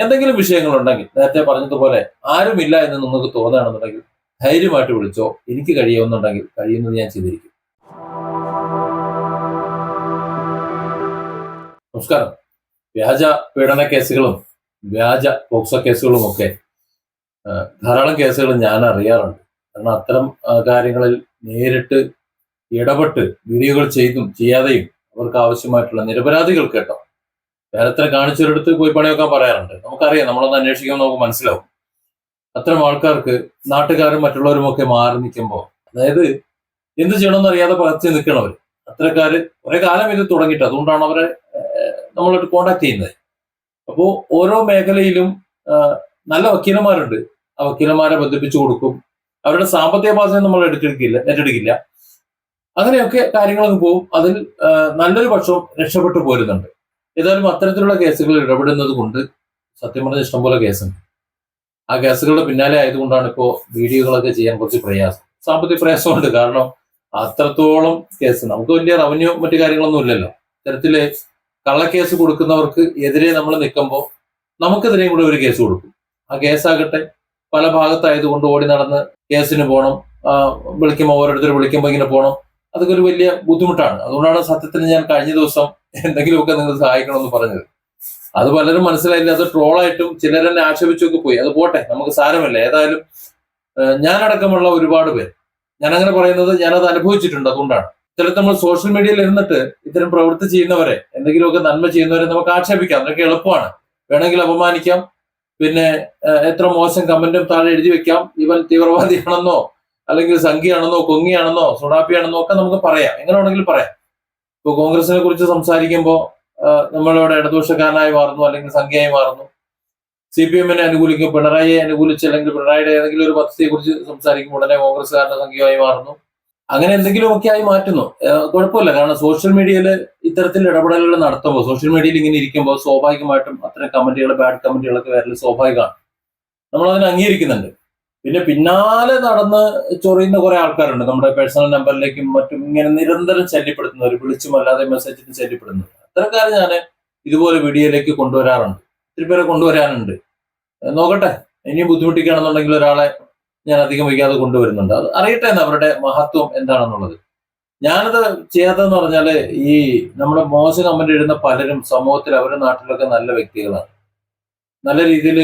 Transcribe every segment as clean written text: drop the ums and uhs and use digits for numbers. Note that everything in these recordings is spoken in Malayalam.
എന്തെങ്കിലും വിഷയങ്ങളുണ്ടെങ്കിൽ നേരത്തെ പറഞ്ഞതുപോലെ ആരുമില്ല എന്ന് നിങ്ങൾക്ക് തോന്നുകയാണെന്നുണ്ടെങ്കിൽ ധൈര്യമായിട്ട് വിളിച്ചോ. എനിക്ക് കഴിയുമെന്നുണ്ടെങ്കിൽ കഴിയുന്നത് ഞാൻ ചെയ്തിരിക്കും. നമസ്കാരം. വ്യാജ പീഡന കേസുകളും വ്യാജ പോക്സോ കേസുകളും ഒക്കെ ധാരാളം കേസുകൾ ഞാൻ അറിയാറുണ്ട്. കാരണം അത്തരം കാര്യങ്ങളിൽ നേരിട്ട് ഇടപെട്ട് വീഡിയോകൾ ചെയ്തും ചെയ്യാതെയും അവർക്ക് ആവശ്യമായിട്ടുള്ള നിരപരാധികൾ കേട്ടോ വേറെ കാണിച്ചൊരിടത്ത് പോയി പണിയൊക്കെ പറയാറുണ്ട്. നമുക്കറിയാം, നമ്മളൊന്ന് അന്വേഷിക്കുമ്പോൾ നമുക്ക് മനസ്സിലാവും. അത്തരം ആൾക്കാർക്ക് നാട്ടുകാരും മറ്റുള്ളവരും ഒക്കെ മാറി നിൽക്കുമ്പോൾ, അതായത് എന്ത് ചെയ്യണമെന്ന് അറിയാതെ പകച്ചു നിൽക്കണവർ, അത്തരക്കാര് കുറെ കാലം ഇത് തുടങ്ങിയിട്ട്, അതുകൊണ്ടാണ് അവരെ നമ്മളായിട്ട് കോണ്ടാക്ട് ചെയ്യുന്നത്. അപ്പോൾ ഓരോ മേഖലയിലും നല്ല വക്കീലന്മാരുണ്ട്. ആ വക്കീലന്മാരെ ബന്ധിപ്പിച്ചു കൊടുക്കും. അവരുടെ സാമ്പത്തിക ബാധ്യത നമ്മൾ ഏറ്റെടുക്കില്ല. അങ്ങനെയൊക്കെ കാര്യങ്ങളൊക്കെ പോകും. അതിൽ നല്ലൊരു പക്ഷവും രക്ഷപ്പെട്ടു പോരുന്നുണ്ട്. ഏതായാലും അത്തരത്തിലുള്ള കേസുകൾ ഇടപെടുന്നത് കൊണ്ട് സത്യം പറഞ്ഞ ഇഷ്ടംപോലെ കേസുണ്ട്. ആ കേസുകളുടെ പിന്നാലെ ആയതുകൊണ്ടാണ് ഇപ്പോൾ വീഡിയോകളൊക്കെ ചെയ്യാൻ കുറച്ച് പ്രയാസം, സാമ്പത്തിക പ്രയാസമുണ്ട്. കാരണം അത്രത്തോളം കേസ്, നമുക്ക് വലിയ റവന്യൂ മറ്റു കാര്യങ്ങളൊന്നും ഇല്ലല്ലോ. ഇത്തരത്തില് കള്ളക്കേസ് കൊടുക്കുന്നവർക്ക് എതിരെ നമ്മൾ നിൽക്കുമ്പോൾ നമുക്കെതിരെയും കൂടെ ഒരു കേസ് കൊടുക്കും. ആ കേസാകട്ടെ പല ഭാഗത്തായതുകൊണ്ട് ഓടി നടന്ന് കേസിന് പോകണം, വിളിക്കുമ്പോൾ ഓരോരുത്തർ വിളിക്കുമ്പോൾ ഇങ്ങനെ പോകണം. അതൊക്കെ ഒരു വലിയ ബുദ്ധിമുട്ടാണ്. അതുകൊണ്ടാണ് സത്യത്തിൽ ഞാൻ കഴിഞ്ഞ ദിവസം എന്തെങ്കിലുമൊക്കെ നിങ്ങൾ സഹായിക്കണമെന്ന് പറഞ്ഞത്. അത് പലരും മനസ്സിലായില്ല. അത് ട്രോളായിട്ടും ചിലരെന്നെ ആക്ഷേപിച്ചൊക്കെ പോയി. അത് പോട്ടെ, നമുക്ക് സാരമില്ല. ഏതായാലും ഞാനടക്കമുള്ള ഒരുപാട് പേർ, ഞാൻ അങ്ങനെ പറയുന്നത് ഞാനത് അനുഭവിച്ചിട്ടുണ്ട്. അതുകൊണ്ടാണ് ഇത്തരത്തിൽ നമ്മൾ സോഷ്യൽ മീഡിയയിൽ ഇരുന്നിട്ട് ഇത്തരം പ്രവൃത്തി ചെയ്യുന്നവരെ, എന്തെങ്കിലുമൊക്കെ നന്മ ചെയ്യുന്നവരെ നമുക്ക് ആക്ഷേപിക്കാം. അതൊക്കെ എളുപ്പമാണ്. വേണമെങ്കിൽ അപമാനിക്കാം. പിന്നെ എത്ര മോശം കമന്റും താഴെ എഴുതി വെക്കാം. ഇവൻ തീവ്രവാദിയാണെന്നോ അല്ലെങ്കിൽ സംഘിയാണെന്നോ കൊങ്ങിയാണെന്നോ സുഡാപ്പിയാണെന്നോ ഒക്കെ നമുക്ക് പറയാം. എങ്ങനെ വേണമെങ്കിലും പറയാം. ഇപ്പൊ കോൺഗ്രസിനെ കുറിച്ച് സംസാരിക്കുമ്പോൾ നമ്മളിവിടെ ഇടതുപക്ഷക്കാരനായി മാറുന്നു, അല്ലെങ്കിൽ സംഖ്യയായി മാറുന്നു. CPM അനുകൂലിക്കും, പിണറായിയെ അനുകൂലിച്ച് അല്ലെങ്കിൽ പിണറായിയുടെ ഏതെങ്കിലും ഒരു പദ്ധതിയെ കുറിച്ച് സംസാരിക്കുമ്പോൾ ഉടനെ കോൺഗ്രസ്സുകാരന്റെ സംഖ്യയായി മാറുന്നു. അങ്ങനെ എന്തെങ്കിലുമൊക്കെ ആയി മാറ്റുന്നു. കുഴപ്പമില്ല. കാരണം സോഷ്യൽ മീഡിയയിൽ ഇത്തരത്തിൽ ഇടപെടലുകൾ നടത്തുമ്പോൾ, സോഷ്യൽ മീഡിയയിൽ ഇങ്ങനെ ഇരിക്കുമ്പോൾ സ്വാഭാവികമായിട്ടും അത്തരം കമന്റുകൾ, ബാഡ് കമന്റുകളൊക്കെ വരൽ സ്വാഭാവികമാണ്. നമ്മൾ അതിനെ അംഗീകരിക്കുന്നുണ്ട്. പിന്നെ പിന്നാലെ നടന്ന് ചൊറിയുന്ന കുറെ ആൾക്കാരുണ്ട്. നമ്മുടെ പേഴ്സണൽ നമ്പറിലേക്കും മറ്റും ഇങ്ങനെ നിരന്തരം ശല്യപ്പെടുത്തുന്നവർ, വിളിച്ചും അല്ലാതെ മെസ്സേജിട്ട് ശല്യപ്പെടുന്നവർ, അത്തരക്കാരെ ഞാൻ ഇതുപോലെ വീഡിയോയിലേക്ക് കൊണ്ടുവരാറുണ്ട്. ഒത്തിരി പേരെ കൊണ്ടുവരാനുണ്ട്. നോക്കട്ടെ, ഇനിയും ബുദ്ധിമുട്ടിക്കുകയാണെന്നുണ്ടെങ്കിൽ ഒരാളെ ഞാൻ അധികം വൈകാതെ കൊണ്ടുവരുന്നുണ്ട്. അത് അറിയട്ടെ അവരുടെ മഹത്വം എന്താണെന്നുള്ളത്. ഞാനത് ചെയ്യാത്തതെന്ന് പറഞ്ഞാല്, ഈ നമ്മുടെ മോശം കമന്റ് എഴുതുന്ന പലരും സമൂഹത്തിൽ അവരുടെ നാട്ടിലൊക്കെ നല്ല വ്യക്തികളാണ്, നല്ല രീതിയിൽ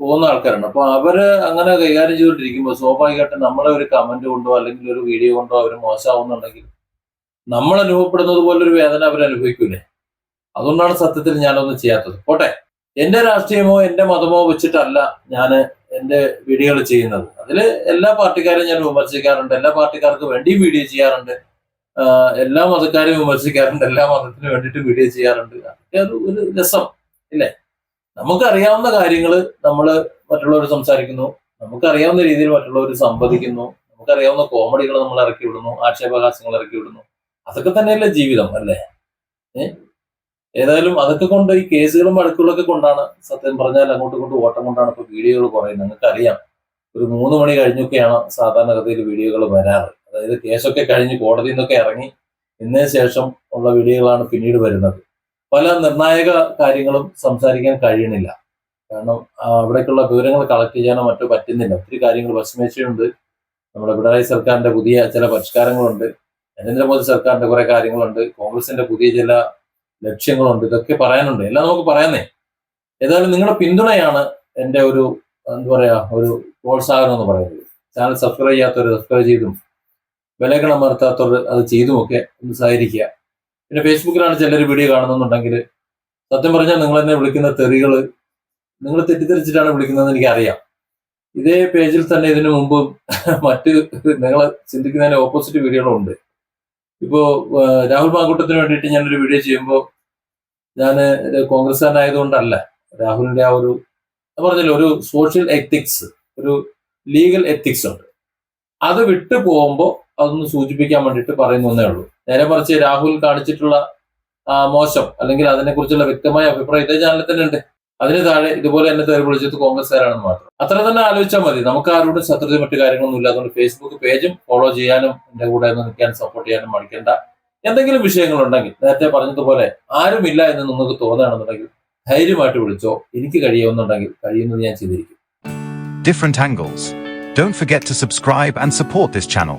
പോകുന്ന ആൾക്കാരാണ്. അപ്പൊ അവര് അങ്ങനെ കൈകാര്യം ചെയ്തുകൊണ്ടിരിക്കുമ്പോൾ സ്വാഭാവികമായിട്ടും നമ്മളെ ഒരു കമന്റ് കൊണ്ടോ അല്ലെങ്കിൽ ഒരു വീഡിയോ കൊണ്ടോ അവർ മോശമാവുന്നുണ്ടെങ്കിൽ നമ്മൾ അനുഭവപ്പെടുന്നത് പോലൊരു വേദന അവർ അനുഭവിക്കൂലേ. അതുകൊണ്ടാണ് സത്യത്തിൽ ഞാനൊന്നും ചെയ്യാത്തത്. പോട്ടെ, എന്റെ രാഷ്ട്രീയമോ എന്റെ മതമോ വെച്ചിട്ടല്ല ഞാൻ എന്റെ വീഡിയോകൾ ചെയ്യുന്നത്. അതില് എല്ലാ പാർട്ടിക്കാരെയും ഞാൻ വിമർശിക്കാറുണ്ട്. എല്ലാ പാർട്ടിക്കാർക്ക് വേണ്ടിയും വീഡിയോ ചെയ്യാറുണ്ട്. എല്ലാ മതക്കാരെയും വിമർശിക്കാറുണ്ട്. എല്ലാ മതത്തിനും വേണ്ടിയിട്ട് വീഡിയോ ചെയ്യാറുണ്ട്. അത് ഒരു രസം ഇല്ലേ. നമുക്കറിയാവുന്ന കാര്യങ്ങൾ നമ്മൾ മറ്റുള്ളവർ സംസാരിക്കുന്നു, നമുക്കറിയാവുന്ന രീതിയിൽ മറ്റുള്ളവർ സംവദിക്കുന്നു, നമുക്കറിയാവുന്ന കോമഡികൾ നമ്മൾ ഇറക്കി വിടുന്നു, ആക്ഷേപഹാസ്യങ്ങൾ ഇറക്കി വിടുന്നു. അതൊക്കെ തന്നെയല്ലേ ജീവിതം, അല്ലേ? ഏതായാലും അതൊക്കെ കൊണ്ട്, ഈ കേസുകളും വഴക്കുകളൊക്കെ കൊണ്ടാണ് സത്യം പറഞ്ഞാൽ അങ്ങോട്ടും ഇങ്ങോട്ടും ഓട്ടം കൊണ്ടാണ് ഇപ്പൊ വീഡിയോകൾ കുറയുന്നത്. നിങ്ങൾക്കറിയാം, ഒരു 3 മണി കഴിഞ്ഞൊക്കെയാണ് സാധാരണഗതിയിൽ വീഡിയോകൾ വരാറ്. അതായത് കേസൊക്കെ കഴിഞ്ഞ് കോടതിയിൽ നിന്നൊക്കെ ഇറങ്ങി ഇന്നേ ശേഷം ഉള്ള വീഡിയോകളാണ് പിന്നീട് വരുന്നത്. പല നിർണായക കാര്യങ്ങളും സംസാരിക്കാൻ കഴിയണില്ല. കാരണം അവിടേക്കുള്ള വിവരങ്ങൾ കളക്ട് ചെയ്യാനോ മറ്റോ പറ്റുന്നില്ല. ഒത്തിരി കാര്യങ്ങൾ പശ്ചിമേഷ്യയുണ്ട്, നമ്മുടെ പിണറായി സർക്കാരിന്റെ പുതിയ ചില പരിഷ്കാരങ്ങളുണ്ട്, നരേന്ദ്രമോദി സർക്കാരിന്റെ കുറെ കാര്യങ്ങളുണ്ട്, കോൺഗ്രസിന്റെ പുതിയ ചില ലക്ഷ്യങ്ങളുണ്ട്. ഇതൊക്കെ പറയാനുണ്ട്, എല്ലാം നമുക്ക് പറയാന്നേ. ഏതായാലും നിങ്ങളുടെ പിന്തുണയാണ് എന്റെ ഒരു എന്താ പറയാ, ഒരു പ്രോത്സാഹനം എന്ന് പറയുന്നത്. ചാനൽ സബ്സ്ക്രൈബ് ചെയ്യാത്തവർ സബ്സ്ക്രൈബ് ചെയ്തും വിലകൾ അമർത്താത്തവർ അത് ചെയ്തുമൊക്കെ ഒന്ന് സഹകരിക്കുക. പിന്നെ ഫേസ്ബുക്കിലാണ് ചിലർ വീഡിയോ കാണുന്നുണ്ടെങ്കിൽ സത്യം പറഞ്ഞാൽ നിങ്ങൾ എന്നെ വിളിക്കുന്ന തെറികൾ നിങ്ങൾ തെറ്റിദ്ധരിച്ചിട്ടാണ് വിളിക്കുന്നതെന്ന് എനിക്കറിയാം. ഇതേ പേജിൽ തന്നെ ഇതിനു മുമ്പ് മറ്റ് നിങ്ങൾ ചിന്തിക്കുന്നതിന് ഓപ്പോസിറ്റ് വീഡിയോകളുണ്ട്. ഇപ്പോ രാഹുൽ മാങ്കൂട്ടത്തിന് വേണ്ടിയിട്ട് ഞാനൊരു വീഡിയോ ചെയ്യുമ്പോൾ ഞാൻ കോൺഗ്രസ്സുകാരനായതുകൊണ്ടല്ല, രാഹുലിന്റെ ആ ഒരു പറഞ്ഞല്ലോ, ഒരു സോഷ്യൽ എത്തിക്സ്, ഒരു ലീഗൽ എത്തിക്സ് ഉണ്ട്. അത് വിട്ടു പോകുമ്പോൾ അതൊന്ന് സൂചിപ്പിക്കാൻ വേണ്ടിയിട്ട് പറയുന്നേ ഉള്ളൂ. നേരെ മറിച്ച് രാഹുൽ കാണിച്ചിട്ടുള്ള മോശം അല്ലെങ്കിൽ അതിനെക്കുറിച്ചുള്ള വ്യക്തമായ അഭിപ്രായം ഇതേ ചാനലിൽ തന്നെ ഉണ്ട്. അതിന് താഴെ ഇതുപോലെ എന്നെ തെറി വിളിച്ചത് കോൺഗ്രസ്സുകാരാണെന്ന് മാത്രം. അത്ര തന്നെ ആലോചിച്ചാൽ മതി. നമുക്ക് ആരോടും ശത്രുതയും മറ്റു കാര്യങ്ങളൊന്നും ഇല്ല. അതുകൊണ്ട് ഫേസ്ബുക്ക് പേജും ഫോളോ ചെയ്യാനും എന്റെ കൂടെ ഒന്ന് നിൽക്കാൻ സപ്പോർട്ട് ചെയ്യാനും മടിക്കേണ്ട. എന്തെങ്കിലും വിഷയങ്ങളുണ്ടെങ്കിൽ നേരത്തെ പറഞ്ഞതുപോലെ ആരുമില്ല എന്ന് നിങ്ങൾക്ക് തോന്നുകയാണെന്നുണ്ടെങ്കിൽ ധൈര്യമായിട്ട് വിളിച്ചോ. എനിക്ക് കഴിയുന്നത് ഞാൻ ചെയ്തിരിക്കും. Different angles. Don't forget to subscribe and support this channel.